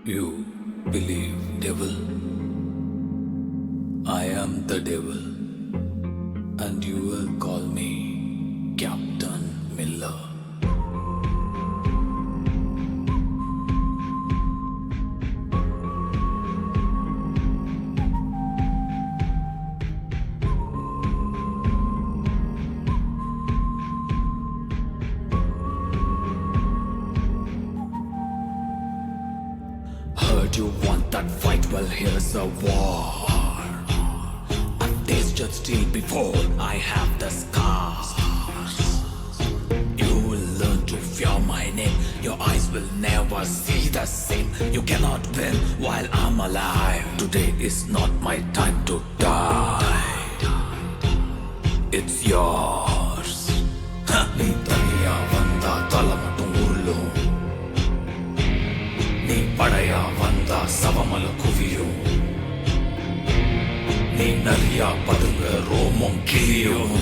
You believe devil? I am the devil, and you will call me Captain Miller. Heard you want that fight, well here's a war. I've tasted steel before, I have the scars. You will learn to fear my name, your eyes will never see the same. You cannot win while I'm alive. Today is not my time to die. It's yours. நீ தனியா வந்தா தலை மட்டும் உருளும். நீ படையா வந்தா சவமல குவியும். நீ நரியா பதுங்க ரோமம் கிளியும்.